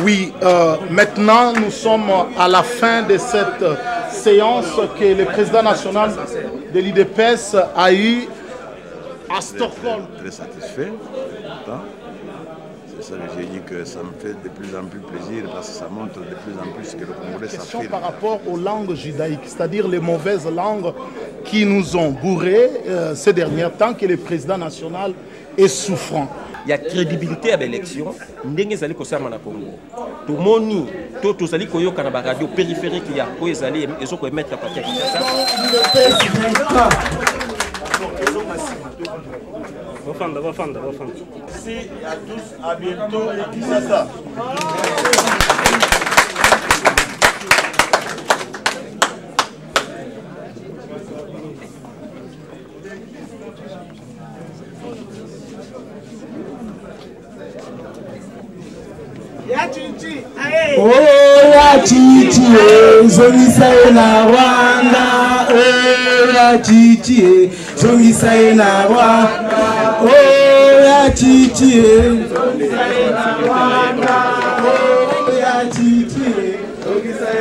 Oui, maintenant nous sommes à la fin de cette séance que le président national de l'UDPS a eu à Stockholm. Très satisfait. C'est ça que j'ai dit que ça me fait de plus en plus plaisir parce que ça montre de plus en plus que le Congolais s'affirme. Par rapport aux langues judaïques, c'est-à-dire les mauvaises langues qui nous ont bourrés ces derniers temps, que le président national est souffrant. Il y a crédibilité à l'élection. Ndenge zali kosama na Congo. Tomoni to tozali koyoka na ba radio périphérique ya ko ezali ezoko emettre partir ça. Merci à tous, à bientôt et Kinshasa. Oh ya chichi zongisa na Rwanda. Oh ya chichi zongisa na Rwanda. Oh ya chichi zongisa na Rwanda. Oh ya chichi zongisa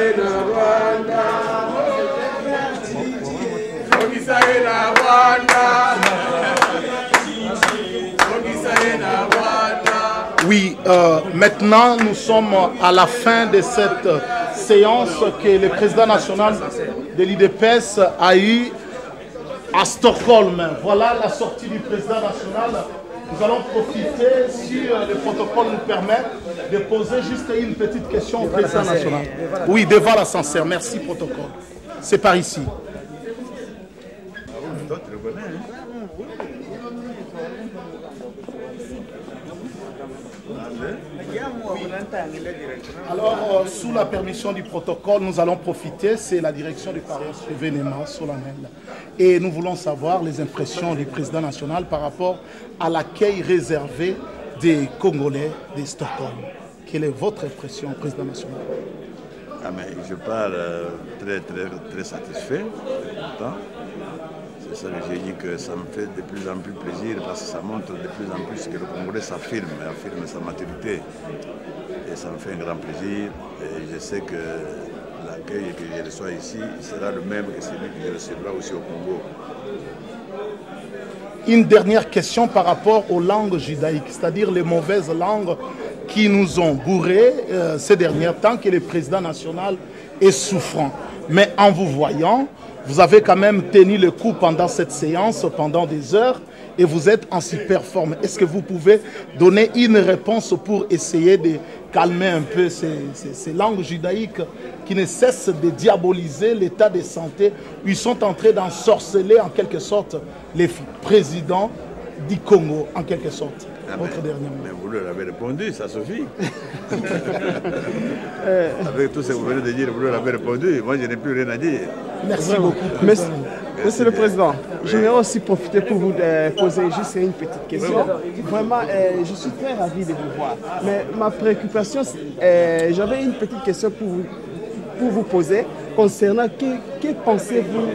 na Rwanda. Oh ya chichi zongisa na Rwanda. Oui, maintenant nous sommes à la fin de cette séance que le président national de l'UDPS a eu à Stockholm. Voilà la sortie du président national. Nous allons profiter, si le protocole nous permet, de poser juste une petite question au président national. Oui, devant l'ascenseur. Merci, protocole. C'est par ici. Alors, sous la permission du protocole, nous allons profiter, c'est la direction du parrain événement solennel. Et nous voulons savoir les impressions du président national par rapport à l'accueil réservé des Congolais de Stockholm. Quelle est votre impression, président national? Mais je parle très satisfait. C'est ça que j'ai dit que ça me fait de plus en plus plaisir parce que ça montre de plus en plus que le Congolais s'affirme, affirme sa maturité. Et ça me fait un grand plaisir. Et je sais que l'accueil que je reçois ici sera le même que celui que je recevrai aussi au Congo. Une dernière question par rapport aux langues judaïques, c'est-à-dire les mauvaises langues qui nous ont bourrés ces derniers temps, que le président national est souffrant. Mais en vous voyant, vous avez quand même tenu le coup pendant cette séance, pendant des heures, et vous êtes en super forme. Est-ce que vous pouvez donner une réponse pour essayer de calmer un peu ces langues judaïques qui ne cessent de diaboliser l'état de santé, où ils sont en train d'ensorceler en quelque sorte les présidents du Congo, en quelque sorte? Votre dernier mot. Mais vous leur avez répondu, ça suffit. Avec tout ce que vous venez de dire, vous leur avez répondu. Moi, je n'ai plus rien à dire. Merci beaucoup. Monsieur le Président, j'aimerais aussi profiter pour vous poser juste une petite question. Vraiment, je suis très ravi de vous voir. Mais ma préoccupation, j'avais une petite question pour vous poser concernant que pensez-vous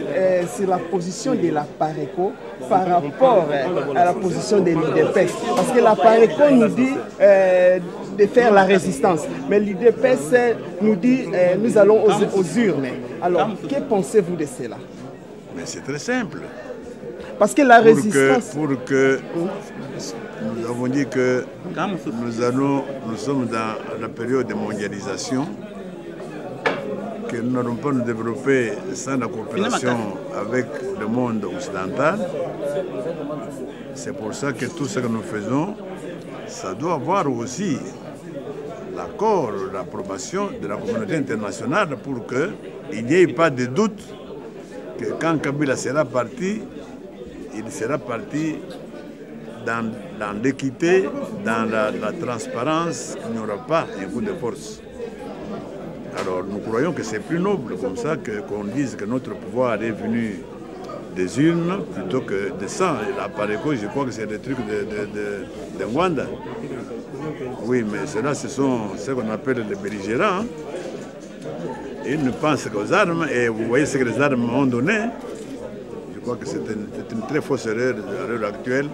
sur la position de la PARECO par rapport à la position de l'UDPS. Parce que la PARECO nous dit de faire la résistance, mais l'UDPS nous dit nous allons aux urnes. Alors, que pensez-vous de cela? Mais c'est très simple. Parce que la résistance... Pour que nous avons dit que nous sommes dans la période de mondialisation, que nous n'allons pas nous développer sans la coopération avec le monde occidental. C'est pour ça que tout ce que nous faisons, ça doit avoir aussi l'accord, l'approbation de la communauté internationale pour qu'il n'y ait pas de doute que quand Kabila sera parti, il sera parti dans l'équité, dans la transparence, il n'y aura pas un coup de force. Alors nous croyons que c'est plus noble comme ça qu'on dise que notre pouvoir est venu des urnes plutôt que des sangs. Et la PARECO, je crois que c'est des trucs de Rwanda. Oui, mais ceux-là, ce sont ce qu'on appelle les belligérants. Ils ne pensent qu'aux armes, et vous voyez ce que les armes ont donné. Je crois que c'est une très fausse erreur à l'heure actuelle,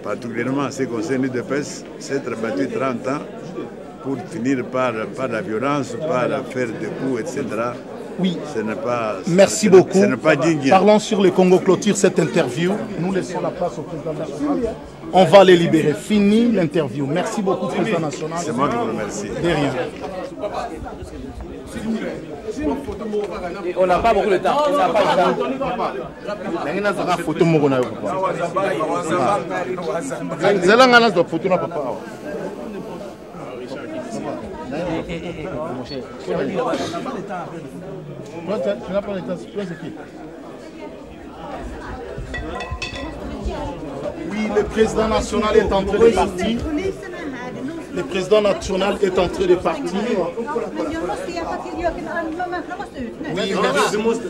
particulièrement en ce qui concerne l'UDPS, s'être battu 30 ans pour finir par la violence, par faire des coups, etc. Oui. Ce n'est pas, merci beaucoup. Ce n'est pas digne. Parlons sur le Congo, clôture cette interview. Nous laissons la place au président national. On va les libérer. Fini l'interview. Merci beaucoup, président national. C'est moi qui vous remercie. De rien. On n'a pas beaucoup de temps. On n'a pas de temps. Oui, le président national est en train de partir. Le président national est en train de partir. Oui,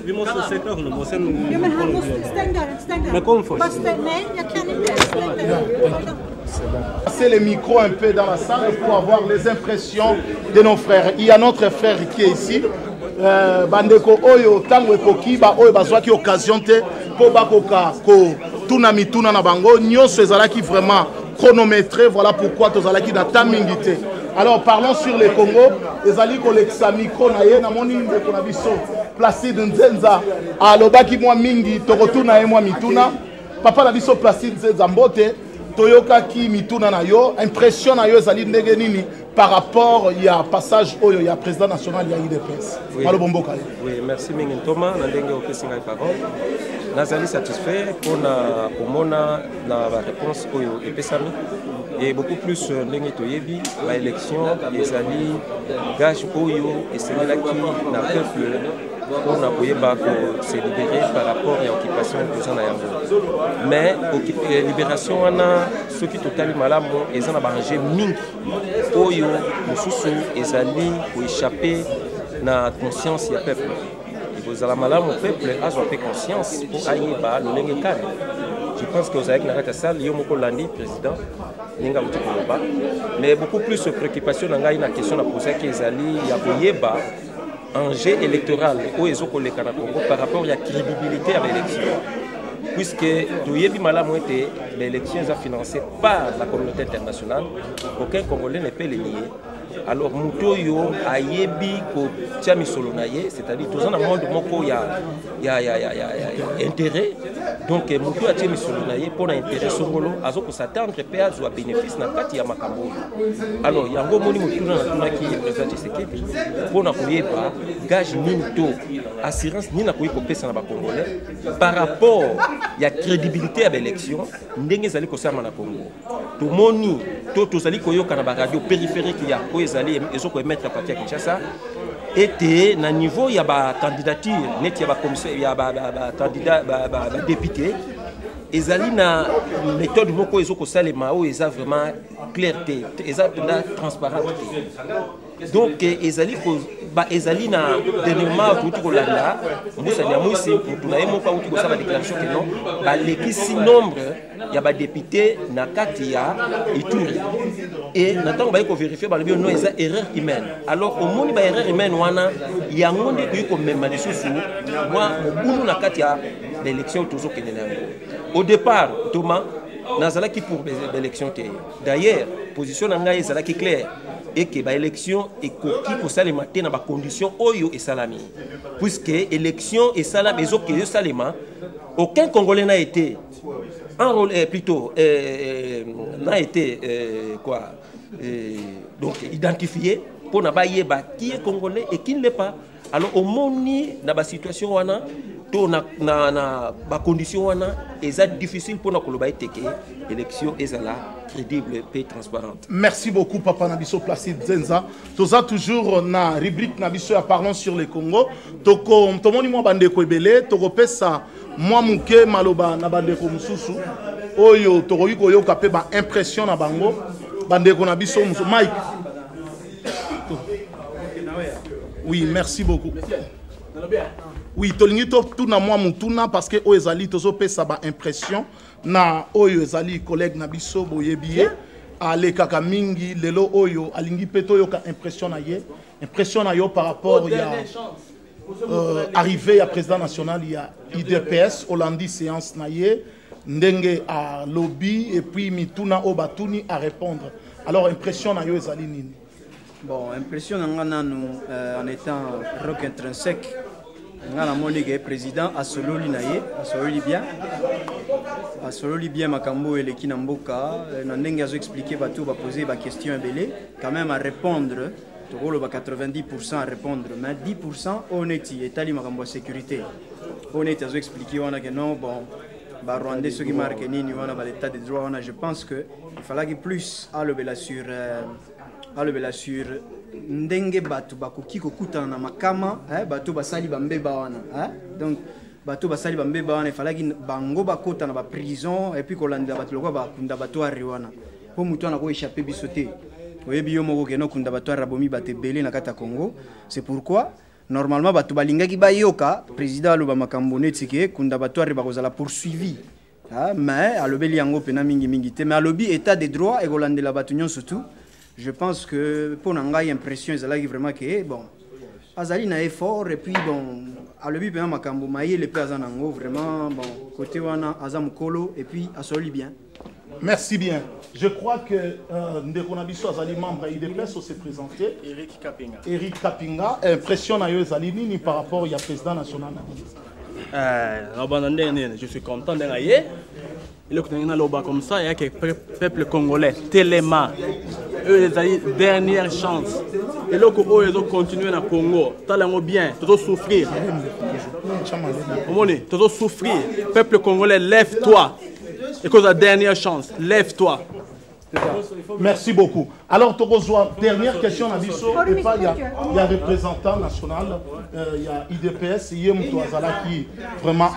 vi måste sätta honom och sen... Ja, men han måste stänga dörren. Men kom först. Nej, jag kan inte. Passer les micros un peu dans la salle pour avoir les impressions de nos frères. Il y a notre frère qui est ici. Bandeko oyo tango ekoki ba oyo bazwaki occasion te po bakoka ko tuna mituna na bango nyonso ezalaki vraiment chronométré. Voilà pourquoi tozalaki na tamingi te. Alors parlons sur le Congo. Ezali kolekisa micro na ye na moni ndeko na biso Placide Nzenza alobaki mwa mingi tokotuna ye mwa mituna. Papa na biso Placide Nzenza mbote Toyoka ki mituna na yo, impression na yo ezali ndenge nini par rapport ya passage oyo ya président national ya UDPS. Malo bomboka. Oui, merci mingi Thomas na ndenge opesinga parole. Nazali satisfait pona komona na ba réponse oyo epesami et beaucoup plus ndenge toyebi ba élection ezali gage oyo esengelaki na peuple on a voulu se libérer par rapport à l'occupation de Yango. Mais la libération, on a ce qui est totalement malade, ils ont arrangé ming. Oyo, mususu, ils allaient pour échapper à la conscience du peuple. Et vous allez malade, le peuple a fait conscience pour aller bas le lingue cadre. Je pense que vous avez la salle, il y a beaucoup de président. Mais beaucoup plus de préoccupation dans la question de poser qu'ils allaient bas. Enjeu électoral au Ezokole Congo par rapport à la crédibilité à l'élection. Puisque Toyebi Malam était l'élection est financée par la communauté internationale, aucun Congolais ne peut les nier. Alors Moutoyo a yebi ko tiami solonaye, c'est-à-dire tous en un monde moko il y a intérêt. Donc Moutoyo a tiami solonaye pour l'intérêt songolo, azoko s'attendre pe azwa bénéfice na kati ya makambo. Alors yango moni Moutoyo na tuna ki président Tshisekedi pour na koyeba gage minto assurance ni na koyiko pesa na ba Congolais par rapport ya crédibilité à l'élection ndenge zali ko sama na Congo. To moni to tozali koyoka na ba radio périphérique ya ezali ezoko emettre parti ya Kinshasa était na niveau ya ba candidature net ya ba commissaire ya ba candidat ba député ezali na méthode moko ezoko salema o eza vraiment clarté eza na transparence. Donc ezali ko ba ezali na dernièrement tout ko landa musa ya musi tuna yemo pa uti ko sala déclaration que non ba lekisi nombre ya ba député na kati ya Ituri et n'attend ba ko vérifier ba le non eza erreur humaine. Alors au moni ba erreur humaine wana yango nde ko memba lisusu moi mobulu na kati ya l'élection toujours kenena. Au départ Thomas nazala qui pour l'élection té. D'ailleurs position na ngai ezala qui claire et que l'élection est coquille pour ça les matins dans les conditions oyo et salami. Puisque l'élection et salami et autres salima, aucun Congolais n'a été enrôlé plutôt n'a été donc identifié pour n'a pas yeba qui est Congolais et qui ne l'est pas. Alors au moni dans la situation wana to na ba condition wana est difficile pour na koloba eteke élection ezala crédible et transparente. Merci beaucoup Papa Nabiso Placide Nzenza. Toza toujours na rubrique Nabiso ya parlons sur le Congo. Toko tomoni mo bandeko ebele toko pesa moi muke maloba na bandeko mususu oyo toko yiko yoka pe ba impression na bango bandeko Nabiso musu Mike. Oui, merci beaucoup. Oui, tolingi tout na moi mutuna parce que oezali tozo pesa ba impression na oyo ezali collègue na biso boyebiye ale kaka mingi lelo oyo alingi peto yo ka impression na yo par rapport ya arrivé à président national, il y a IDPS, Hollandi séance naïe, Ndenge à lobby et puis Mituna Obatuni à répondre. Alors, impression na yo ezali nini? Bon, impression en étant rock intrinsèque, le président a solo l'inaye, a solo bien Makambo et les Kinamboka, Nandenge a expliqué, va poser des questions quand même à répondre. Tu roules 90% à répondre, mais 10% honnête, et tali Makambo sécurité. Honnête a expliqué que non, bon, Rwandais ceux qui marquent nini, on a l'état de droit, je pense que il fallait que plus à le sur ndenge batu bakoki kokutana na makama batu basali bambeba wana donc batu basali bambeba wana il fallait que bango bakota na ba prison et puis kolanda batu lokwa bakunda batu ariwana po mutu ana ko échapper bisoté oyebi yo moko keno kunda batu arabomi batebele na kata Congo. C'est pourquoi normalement batu balingaki bayoka président aloba makambo netike kunda batu ari bakozala poursuivi mais alobeli yango pena mingi te mais alobi état de droit et kolandela batu nyon surtout. Je pense que pour Nangaï, impression, ils ont vraiment que bon, Azali n'a effort et puis bon, à le but bien Makambo Maïe les pères Zanango vraiment bon côté wana Azam Kolo et puis Asoli bien. Merci bien. Je crois que Ndekonabiso Azali membre IDPS s'est présenté. Eric Kapinga. Impression à Azali ni par rapport au président national. Je suis content d'être là. Il y a comme ça, il y a quelques peuples congolais, Téléma, eux les dernière chance. Et là, ils ont continué dans le Congo, ils bien, ils ont souffrir. Ils ont souffrir. Peuple congolais, lève-toi. Et que la dernière chance, lève-toi. Merci beaucoup. Alors, Togozoa, dernière question à Bisso. Il y a un représentant national, il y a IDPS, il y a Moutoazala qui vraiment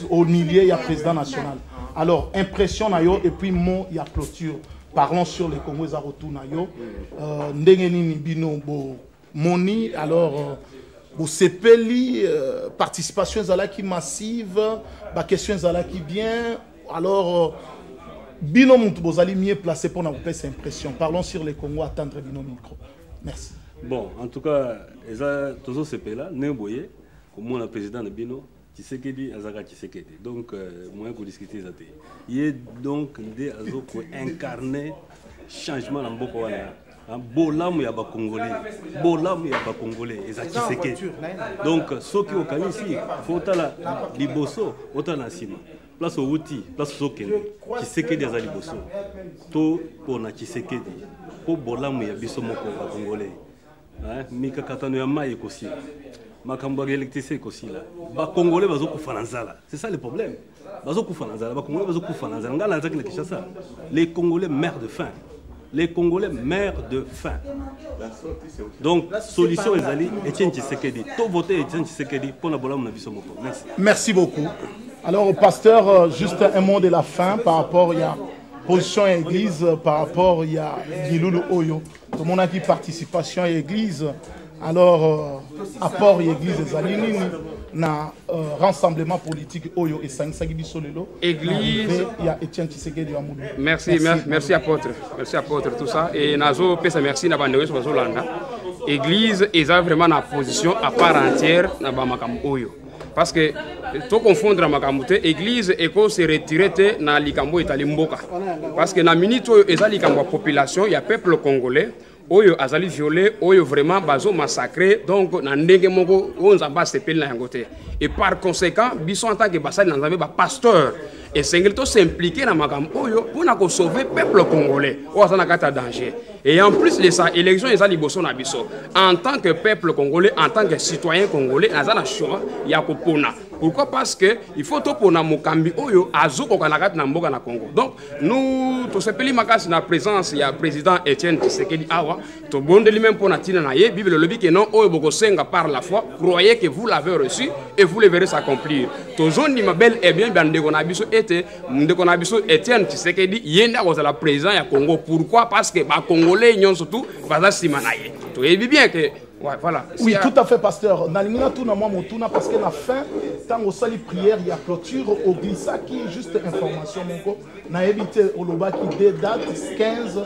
au milieu, il y a président national. Alors, impression nayo et puis mot, il y a clôture. Parlons sur les Congos Zarotou nayo. Ndengeni bino bo moni. Alors, bo sepeli participation zalaki massive, ba question zalaki bien. Alors, bino moutou bozali mieux placé pour nous faire cette impression. Parlons sur les Congos, attendre bino micro. Merci. Bon, en tout cas, toujours sepeli là, ne boye, comme mon président de bino. Tshisekedi Azaka Tshisekedi. Donc, moi, je discuter ça. Il est donc l'idée de incarner changement dans beaucoup de Bolam ya ba Congolais. Bolam ya ba Congolais. Et ça Tshisekedi. Donc, ceux qui ont ici, faut la liboso, autant la cima. Place au outil, place au Kende. Tshisekedi Azali liboso. To pour na Tshisekedi. Pour Bolam ya biso moko ba Congolais. Mika katano ya mai aussi. Makambo électricité aussi là. Ba Congolais bazo kufananzala. C'est ça le problème. Bazo kufananzala, ba Congolais bazo kufananzala. Ngala nataki na Kinshasa. Les Congolais meurent de faim. Les Congolais meurent de faim. Donc solution ezali Etienne Tshisekedi. To voter Etienne Tshisekedi pour na bola na biso moko. Merci. Merci beaucoup. Alors au pasteur juste un mot de la fin par rapport il y a position église par rapport il y a Gilulu Oyo. Tout le monde a dit participation à l'église. Alors, apport l'église des Alinini, na rassemblement politique Oyo et Sangsagi Solelo. Église. Il y a Etienne Tshisekedi de Amoudou. Merci apôtre. Merci apôtre, tout ça. Et Nazo Pesa merci na bandewes Wazolanda. Église est vraiment en position à part entière na Bamakam Oyo. Parce que tout confondre à Makamute, l'église est qu'on s'est retiré dans l'Ikambo et Talimboka. Parce que dans la minute où il y a la population, il y a peuple congolais. Oyo azali violé, oyo vraiment bazo massacré, donc na ndenge moko on zamba sepeli na yangote. Et par conséquent, biso en tant que basali na nzambe ba pasteur et singleto s'impliquer na makam oyo pour na ko sauver peuple congolais. O azana kata danger. Et en plus de ça, élection ezali boso na biso. En tant que peuple congolais, en tant que citoyen congolais, azana choix ya ko pona. Pourquoi? Parce que il faut tout pour na mokambi oyo azuko kanakati na mboka na Congo. Donc nous to sepeli makasi na présence ya président Etienne Tshisekedi awa to bondeli même pour na tina na ye Bible le dit que non oyo boko senga par la foi, croyez que vous l'avez reçu et vous le verrez s'accomplir. To zone ma belle et bien ndeko na biso Etienne Tshisekedi yenda ko la président ya Congo. Pourquoi? Parce que ba congolais nyon surtout baza sima na ye. To yebi bien que Ouais, voilà. Oui, tout à fait, pasteur. Nalimina tout na moi motuna parce que la fin, tant au sali prière, il y a clôture au glissa qui juste information mon na évité au loba qui dé date 15-16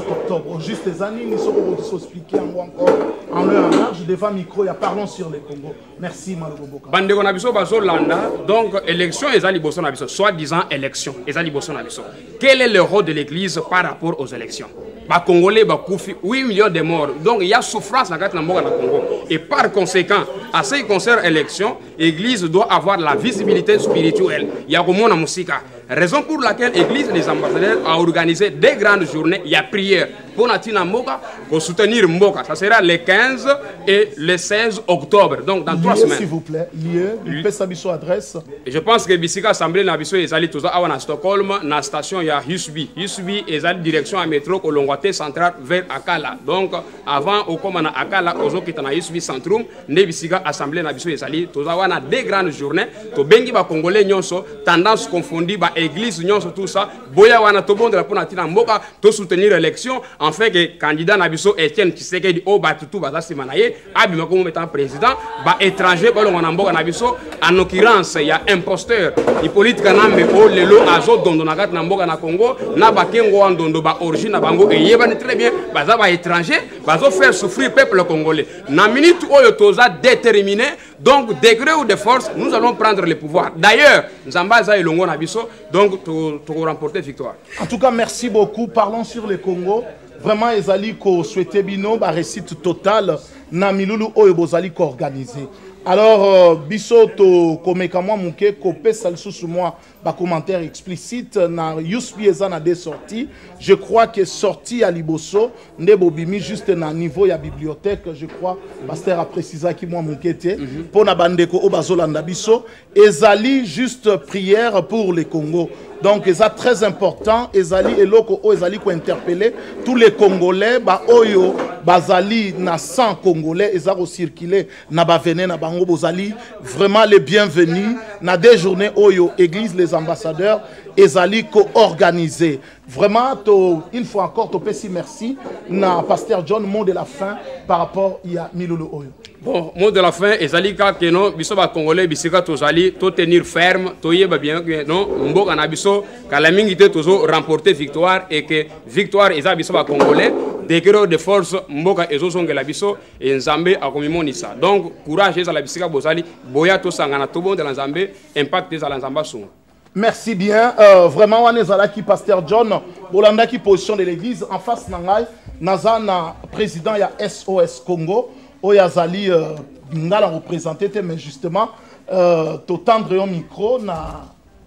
octobre. Juste les années, nous serons expliquer encore en leur large devant micro. Il y a parlons sur le Congo. Merci Malobo Boka. Bande Gonabiso Bazolanda, donc élection ezali bosso nabiso, soi-disant élection ezali bosso nabiso. Quel est le rôle de l'Église par rapport aux élections? Ba Congolais ba koufi 8 millions de morts. Donc il y a souffrance dans le Congo. Et par conséquent, à ce qui concerne l'élection, l'Église doit avoir la visibilité spirituelle. Il y a comme on musica. Raison pour laquelle l'Église et les ambassadeurs ont organisé des grandes journées. Il y a prière pour Natina Mboka, pour soutenir Mboka. Ça sera le 15 et le 16 octobre. Donc dans 3 semaines. S'il vous plaît, lieu, Pessabiso adresse. Je pense que Bissika Assemblée Nabiso est allé tous à Stockholm, dans la station il y a Husby. Husby est allé direction à métro Kolongwate central vers Akala. Donc avant au comme à Akala, aux autres qui sont à Husby Centrum, ne Bissika Assemblée Nabiso est allé tous à des grandes journées. To bengi ba Congolais nyonso, tendance confondue ba église nyonso tout ça. Boya wana to bon de la Ponatina Mboka, to soutenir l'élection. En fait que candidat Nabiso Etienne Tshisekedi au Batutu Baza Simanaye, abima comme étant président, ba étranger ba l'on Mboka Nabiso. En l'occurrence, il y a imposteur. Hippolyte Kanambe o lelo azo dondo na gat na Mboka na Congo, na ba kengo andondo ba origine na bango et yebani très bien, baza ba étranger, bazo faire souffrir peuple congolais. Na minute oyo toza déterminé, donc degré ou de force, nous allons prendre le pouvoir. D'ailleurs, Nzambaza et Longo Nabiso, donc tu remporter victoire. En tout cas, merci beaucoup. Parlons sur le Congo. Vraiment, ezali ko souhaité bino ba réussite totale na milulu oyo bozali ko organiser. Alors, biso to komeka moi muke ko pesa lisusu moi ba commentaire explicite na Yusbi eza na des sorties. Je crois que sortie à Liboso nde bobimi juste na niveau ya bibliothèque, je crois pasteur a précisé qui moi mukete pour na bandeko o bazolanda biso ezali juste prière pour le Congo. Donc, c'est très important. Ezali eloko o ezali ko interpeller tous les Congolais ba oyo bazali na 100 Congolais ezako circuler na ba vené na bango bozali vraiment les bienvenus na des journées oyo église les ambassadeurs ezali ko organiser. Vraiment une fois encore to pesi merci na pasteur John mot de la fin par rapport à Milolo oyo. Bon, mot de la fin, ezali ka que non biso ba Congolais bisika tozali to tenir ferme, to yeba bien que non mboka na biso kala mingi te tozo remporter victoire et que victoire eza biso ba Congolais degré de force mboka ezo songela biso et Nzambe akomimonisa. Donc courage eza la bisika bozali boya to sangana to bon de la Nzambe impact eza la Nzamba sunga. Merci bien. Vraiment, on est là qui pasteur John, Bolanda qui position de l'église en face nangai, Nazana président ya SOS Congo, Oyazali ngala représenté mais justement to tendre un micro na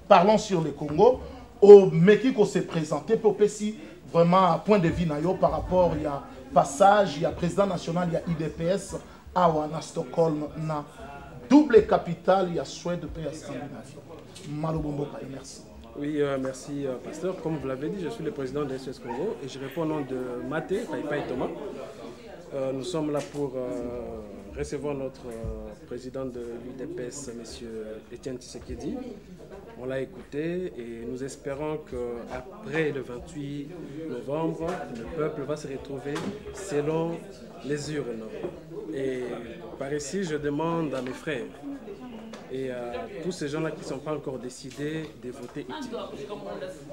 parlons sur le Congo, au meki ko se présenter pour pesi vraiment point de vue na yo par rapport il y a passage, il y a président national, il y a IDPS à Stockholm na double capitale, il y a Suède de pays Scandinavie. Merci. Oui, merci, pasteur. Comme vous l'avez dit, je suis le président de SOS Congo et je réponds au nom de Maté, Paipai Thomas. Nous sommes là pour recevoir notre président de l'UDPS, M. Etienne Tshisekedi. On l'a écouté et nous espérons qu'après le 28 novembre, le peuple va se retrouver selon les urnes. Et par ici, je demande à mes frères et à tous ces gens-là qui ne sont pas encore décidés de voter utile.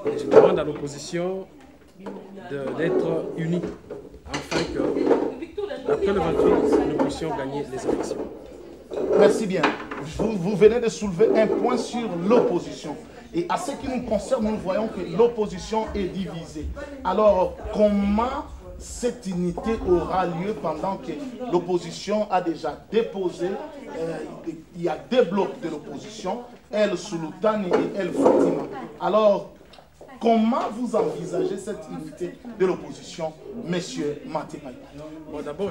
Et je demande à l'opposition d'être unis afin que, après le 28, nous puissions gagner les élections. Merci bien. Vous venez de soulever un point sur l'opposition. Et à ce qui nous concerne, nous voyons que l'opposition est divisée. Alors, comment cette unité aura lieu pendant que l'opposition a déjà déposé, il y a deux blocs de l'opposition, elle Sultani et elle Fatima. Alors, comment vous envisagez cette unité de l'opposition, monsieur Matémaï? Bon, d'abord,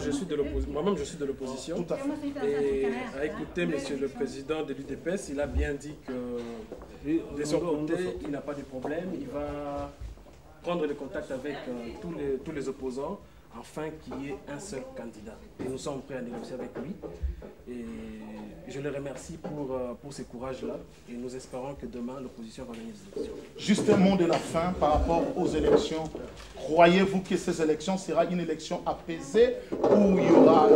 moi-même je suis de l'opposition. Tout à fait. Et à écouter monsieur le président de l'UDPS, il a bien dit que de son côté, il n'a pas de problème. Il va prendre le contact avec tous les opposants afin qu'il y ait un seul candidat. Et nous sommes prêts à négocier avec lui. Et je le remercie pour ce courage-là. Et nous espérons que demain, l'opposition va gagner les élections. Juste un mot de la fin par rapport aux élections. Croyez-vous que ces élections sera une élection apaisée ou il y aura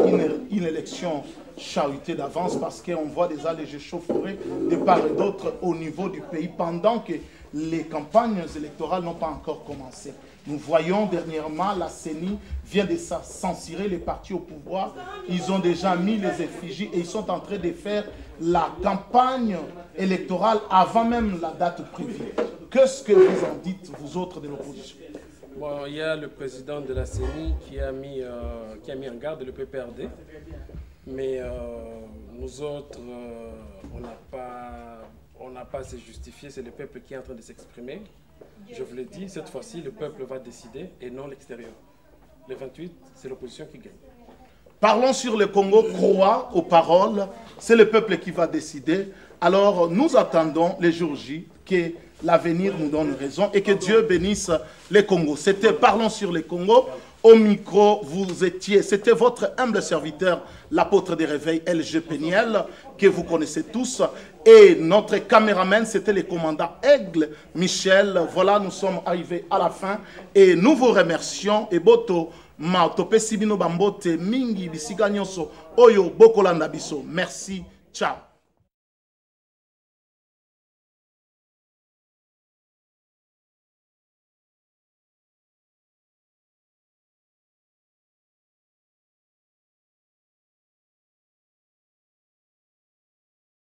une élection charité d'avance, parce qu'on voit déjà les échauffourées de part et d'autre au niveau du pays pendant que les campagnes électorales n'ont pas encore commencé. Nous voyons dernièrement, la CENI vient de censurer les partis au pouvoir. Ils ont déjà mis les effigies et ils sont en train de faire la campagne électorale avant même la date prévue. Qu'est-ce que vous en dites, vous autres de l'opposition? Bon, il y a le président de la CENI qui a mis en garde le PPRD. Mais nous autres, on n'a pas à se justifier, c'est le peuple qui est en train de s'exprimer. Je vous l'ai dit, cette fois-ci, le peuple va décider et non l'extérieur. Le 28, c'est l'opposition qui gagne. Parlons sur le Congo, crois aux paroles, c'est le peuple qui va décider. Alors nous attendons les jours J, que l'avenir nous donne raison et que Dieu bénisse les Congos. C'était Parlons sur le Congo. Au micro, c'était votre humble serviteur, l'apôtre des réveils, LG Péniel, que vous connaissez tous. Et notre caméraman, c'était le commandant Aigle Michel. Voilà, nous sommes arrivés à la fin. Et nous vous remercions. Et boto, ma tope sibino bambote, mingi bisiga nyonso, oyo bokolanda biso. Merci, ciao.